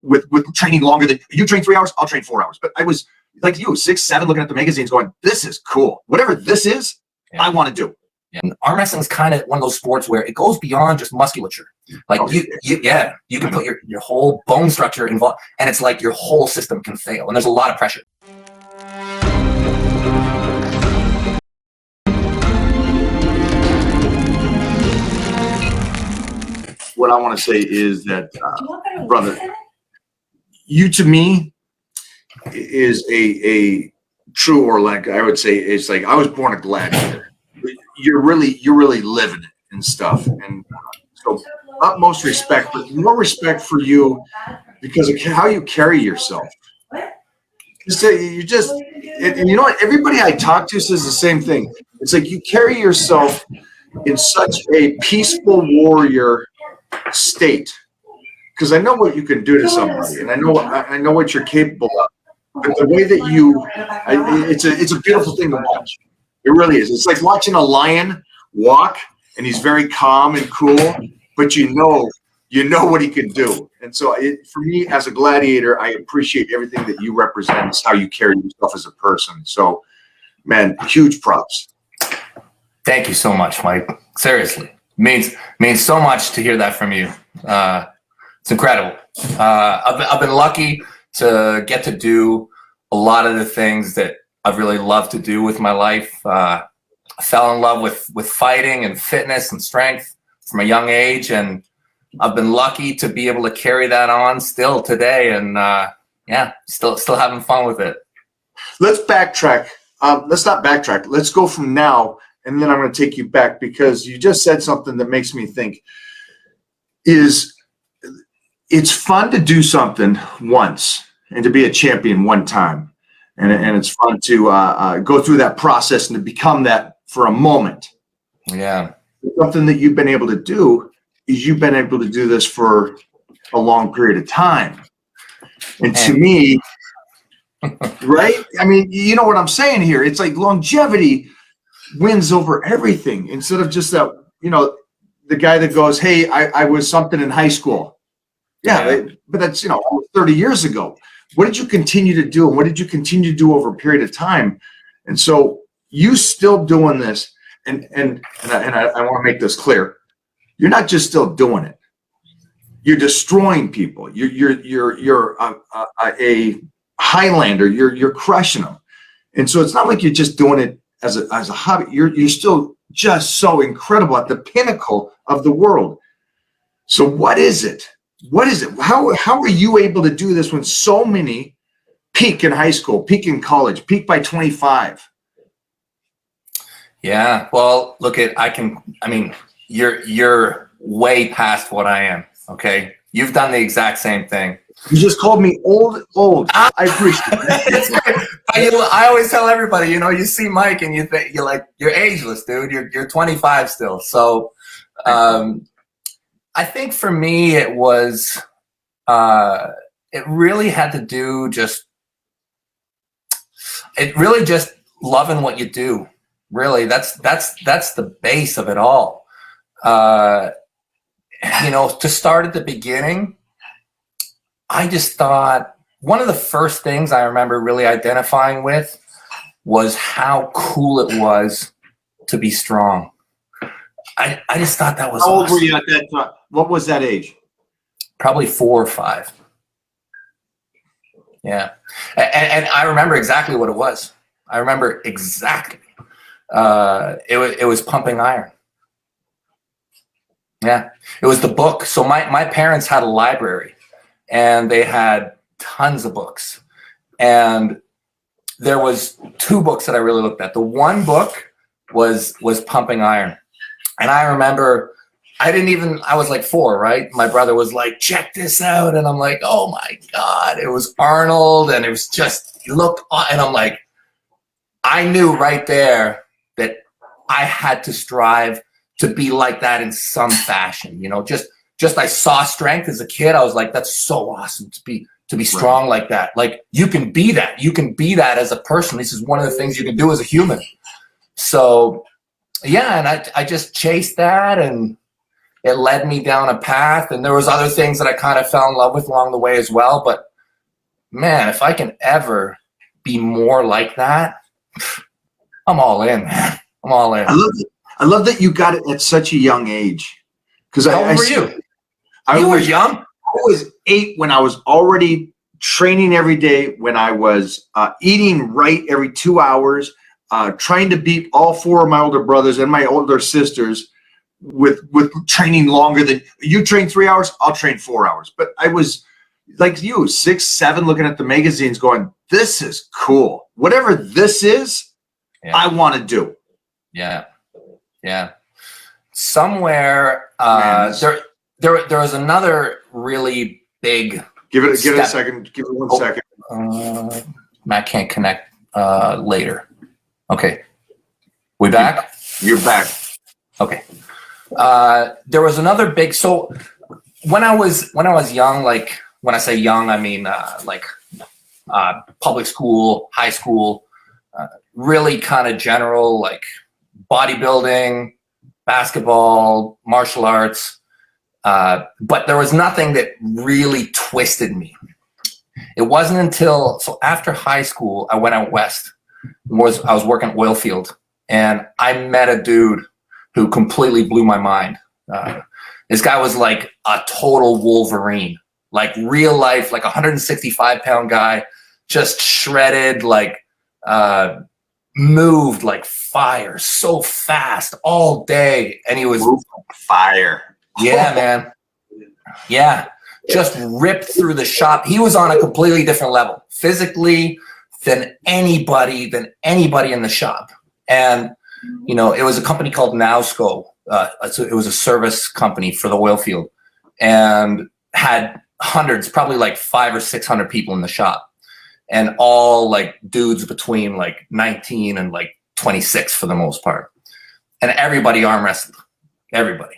with training longer than you train 3 hours, I'll train 4 hours. But I was like you, 6, 7, looking at the magazines going, this is cool. Whatever this is, I want to do. And arm wrestling is kind of one of those sports where it goes beyond just musculature. Like you can put your whole bone structure involved, and it's like your whole system can fail, and there's a lot of pressure. What I want to say is that, brother, you to me is a true, or like I would say, it's like I was born a gladiator. You're really living it and stuff, and so utmost respect, but more respect for you because of how you carry yourself. You just, and you know what? Everybody I talk to says the same thing. It's like you carry yourself in such a peaceful warrior state, because I know what you can do to somebody, and I know what you're capable of. But the way that it's a beautiful thing to watch. It really is. It's like watching a lion walk, and he's very calm and cool, but you know what he can do. And so for me as a gladiator, I appreciate everything that you represent. It's how you carry yourself as a person. So, man, huge props. Thank you so much, Mike. Seriously, means so much to hear that from you. It's incredible. I've been lucky to get to do a lot of the things that I've really loved to do with my life. I fell in love with fighting and fitness and strength from a young age, and I've been lucky to be able to carry that on still today, and still having fun with it. Let's backtrack. Let's not backtrack. Let's go from now, and then I'm going to take you back, because you just said something that makes me think. It's fun to do something once and to be a champion one time. And it's fun to go through that process and to become that for a moment. Yeah. Something that you've been able to do is you've been able to do this for a long period of time. And to me, right? I mean, you know what I'm saying here? It's like longevity wins over everything, instead of just that, the guy that goes, hey, I was something in high school. Yeah. But that's, almost 30 years ago. What did you continue to do? And what did you continue to do over a period of time? And so you still doing this, and I want to make this clear. You're not just still doing it. You're destroying people. You're a Highlander. You're crushing them. And so it's not like you're just doing it as a hobby. You're still just so incredible at the pinnacle of the world. So what is it? What is it? How are you able to do this when so many peak in high school, peak in college, peak by 25? Yeah. Well, you're way past what I am. Okay. You've done the exact same thing. You just called me old. I appreciate it. I always tell everybody, you see Mike and you think you're ageless, dude. You're 25 still. So, I think for me, it was, it really had to do just loving what you do. Really, that's the base of it all. To start at the beginning, I just thought one of the first things I remember really identifying with was how cool it was to be strong. I just thought that was How old awesome. were you at that time? What was that age? Probably 4 or 5. Yeah. And I remember exactly what it was. I remember exactly. It was pumping iron. Yeah. It was the book. So my parents had a library, and they had tons of books. And there was 2 books that I really looked at. The one book was Pumping Iron. And I remember I was like 4, right? My brother was like, check this out. And I'm like, oh my God, it was Arnold. And it was just, and I'm like, I knew right there that I had to strive to be like that in some fashion. Just I saw strength as a kid. I was like, that's so awesome to be strong like that. Like you can be that. You can be that as a person. This is one of the things you can do as a human. So yeah, and I just chased that, and it led me down a path, and there was other things that I kind of fell in love with along the way as well. But man, if I can ever be more like that, I'm all in, man. I'm all in. I love that you got it at such a young age. Because How old were you? I You were was young. I was 8 when I was already training every day, when I was eating right every 2 hours, trying to beat all 4 of my older brothers and my older sisters with training longer than you. Train 3 hours, I'll train 4 hours. But I was like you, 6, 7, looking at the magazines going, this is cool. Whatever this is, Yeah. I want to do. Yeah. Yeah. Somewhere there was another really big Give it a step. second. Give it 1 second. Matt can't connect later. Okay. We back? You're back. Okay. There was another big, so when I was young, like when I say young, I mean like public school, high school, really kind of general, like bodybuilding, basketball, martial arts. But there was nothing that really twisted me. It wasn't until, so after high school, I went out west. I was working oil field, and I met a dude who completely blew my mind. This guy was like a total Wolverine, like real life, like 165-pound guy, just shredded, like moved like fire, so fast all day. And he was fire. Yeah, man. Yeah. Just ripped through the shop. He was on a completely different level physically than anybody in the shop. And, you know, it was a company called Nowsco. It was a service company for the oil field, and had hundreds, probably like 500 or 600 people in the shop, and all like dudes between like 19 and like 26 for the most part. And everybody arm wrestled, everybody.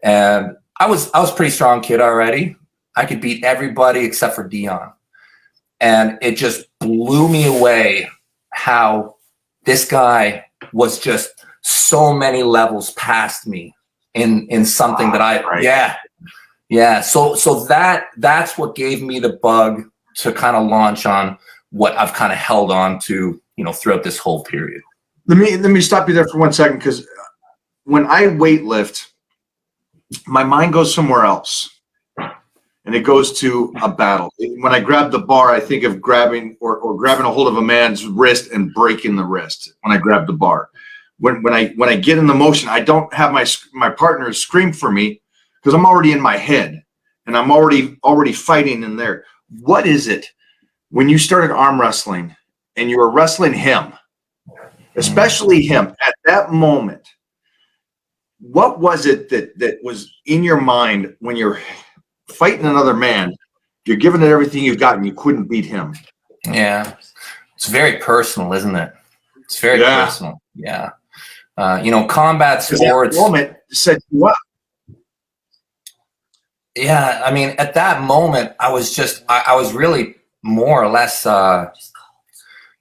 And I was a pretty strong kid already. I could beat everybody except for Dion. And it just blew me away how this guy was just so many levels past me in something that I, right. Yeah. So that's what gave me the bug to kind of launch on what I've kind of held on to, you know, throughout this whole period. Let me stop you there for 1 second, because when I weightlift, my mind goes somewhere else, and it goes to a battle. When I grab the bar, I think of grabbing or grabbing a hold of a man's wrist and breaking the wrist. When I grab the bar, when I get in the motion, I don't have my partner scream for me, because I'm already in my head and I'm already fighting in there. What is it when you started arm wrestling and you were wrestling him, especially him at that moment? What was it that was in your mind when you're fighting another man? You're giving it everything you've got, and you couldn't beat him. Yeah, it's very personal, isn't it? It's very personal. Yeah, you know, combat sports. That moment set you up. Yeah, I mean, at that moment, I was really more or less,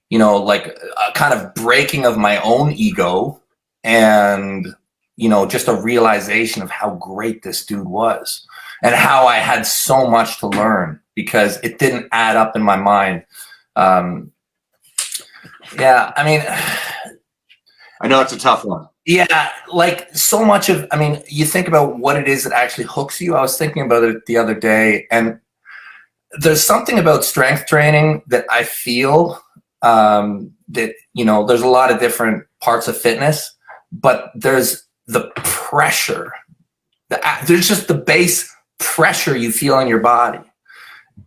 you know, like a kind of breaking of my own ego, and, you know, just a realization of how great this dude was and how I had so much to learn, because it didn't add up in my mind. Yeah, I mean, I know it's a tough one. Yeah, like so much of, I mean, you think about what it is that actually hooks you. I was thinking about it the other day, and there's something about strength training that I feel that, you know, there's a lot of different parts of fitness, but there's the pressure. There's just the base pressure you feel in your body.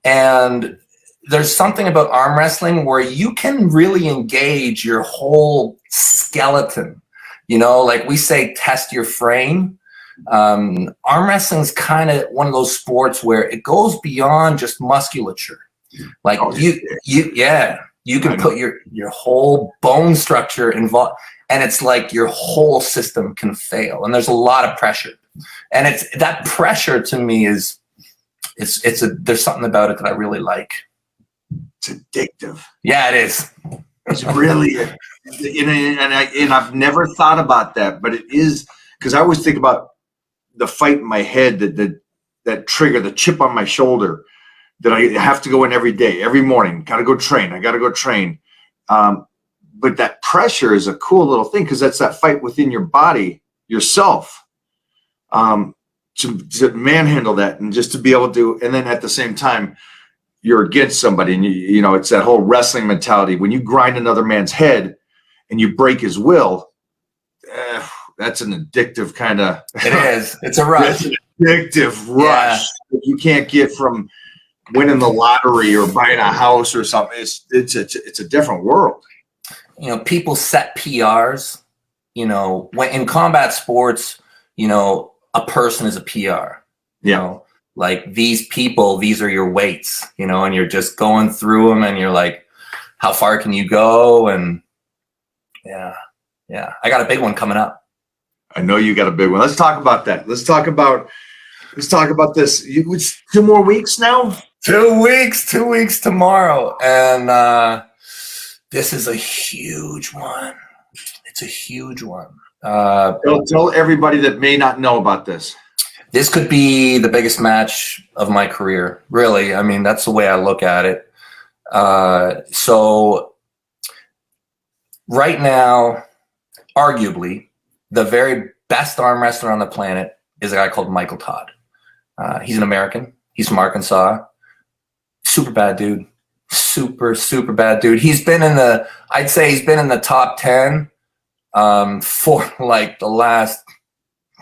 And there's something about arm wrestling where you can really engage your whole skeleton. You know, like we say, test your frame. Arm wrestling is kind of one of those sports where it goes beyond just musculature. Like you can put your whole bone structure involved, and it's like your whole system can fail. And there's a lot of pressure, and it's that pressure to me is there's something about it that I really like. It's addictive. Yeah, it is. It's really, and I've never thought about that, but it is, because I always think about the fight in my head, that trigger, the chip on my shoulder, that I have to go in every day, every morning. Got to go train. I got to go train. But that pressure is a cool little thing because that's that fight within your body, yourself, to manhandle that and just to be able to. And then at the same time, you're against somebody, and you know it's that whole wrestling mentality. When you grind another man's head and you break his will, that's an addictive kind of. It is. It's a rush. Addictive rush that you can't get from winning the lottery or buying a house or something. It's a different world. You know, people set PRs. You know, when in combat sports, you know, a person is a PR. You know, like these people, these are your weights. You know, and you're just going through them, and you're like, how far can you go? And yeah, I got a big one coming up. I know you got a big one. Let's talk about that. Let's talk about this. It's 2 more weeks now. 2 weeks. 2 weeks tomorrow, and this is a huge one. It's a huge one. Tell everybody that may not know about this. This could be the biggest match of my career. Really, I mean, that's the way I look at it. So right now, arguably, the very best arm wrestler on the planet is a guy called Michael Todd. He's an American. He's from Arkansas. Super bad dude. Super bad dude. I'd say he's been in the top 10 for like the last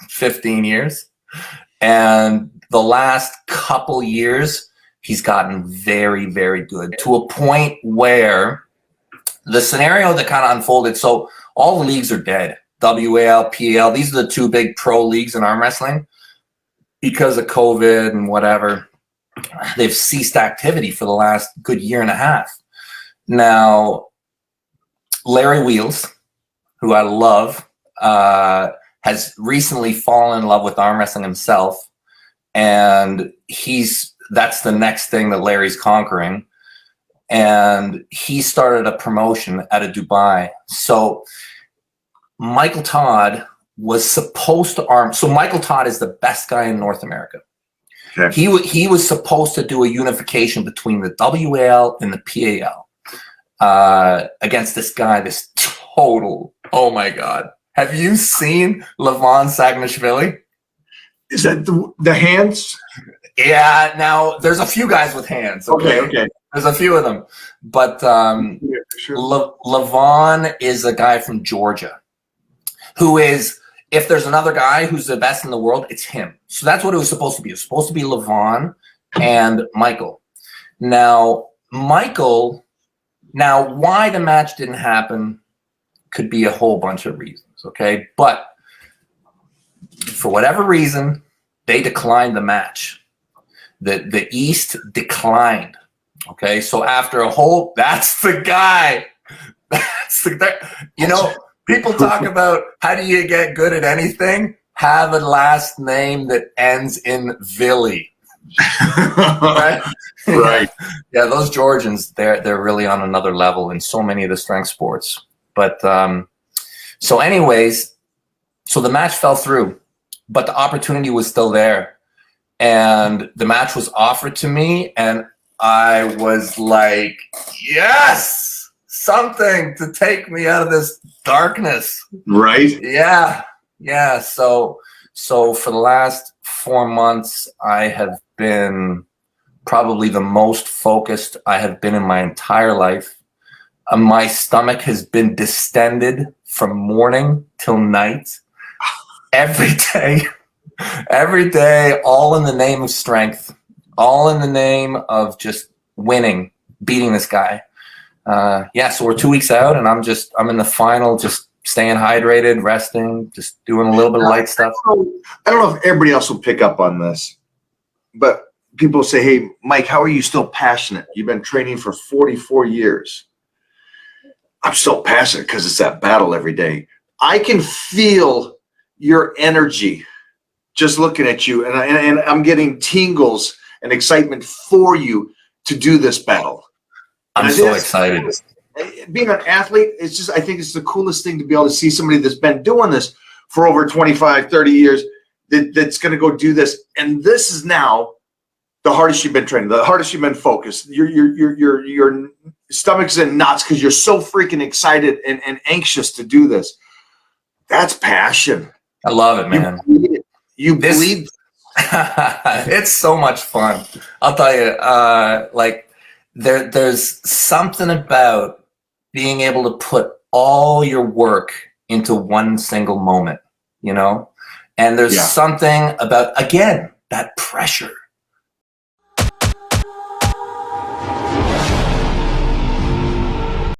15 years. And the last couple years, he's gotten very, very good to a point where the scenario that kind of unfolded. So all the leagues are dead. WAL, PAL, these are the 2 big pro leagues in arm wrestling. Because of COVID and whatever, they've ceased activity for the last good year and a half. Now, Larry Wheels, who I love, has recently fallen in love with arm wrestling himself. And that's the next thing that Larry's conquering. And he started a promotion out of Dubai. So Michael Todd was supposed to arm. So Michael Todd is the best guy in North America. Okay. He was supposed to do a unification between the WAL and the PAL against this guy, this total. Oh my God. Have you seen Levon Sagnashvili? Is that the hands? Yeah. Now there's a few guys with hands. Okay. There's a few of them, but sure. Levon is a guy from Georgia who is, if there's another guy who's the best in the world, it's him. So that's what it was supposed to be. It was supposed to be Levon and Michael. Now, why the match didn't happen could be a whole bunch of reasons, okay? But for whatever reason, they declined the match. The East declined, okay? So after that's the guy. People talk about how do you get good at anything? Have a last name that ends in Villy. Right? Right. Yeah, those Georgians, they're really on another level in so many of the strength sports. But so anyways, so the match fell through, but the opportunity was still there. And the match was offered to me, and I was like, yes! Something to take me out of this darkness. Right. Yeah. So for the last 4 months, I have been probably the most focused I have been in my entire life. My stomach has been distended from morning till night. Every day, all in the name of strength, all in the name of just winning, beating this guy. So we're 2 weeks out, and I'm in the final, just staying hydrated, resting, just doing a little bit of light stuff. I don't know if everybody else will pick up on this, but people say, hey, Mike, how are you still passionate? You've been training for 44 years. I'm still passionate because it's that battle every day. I can feel your energy just looking at you, and I'm getting tingles and excitement for you to do this battle. I'm so excited. Being an athlete, I think it's the coolest thing to be able to see somebody that's been doing this for over 25, 30 years that's going to go do this. And this is now the hardest you've been training, the hardest you've been focused. Your stomach's in knots because you're so freaking excited and anxious to do this. That's passion. I love it, man. You bleed. It's so much fun. I'll tell you, like there's something about being able to put all your work into one single moment, you know? And there's something about, again, that pressure.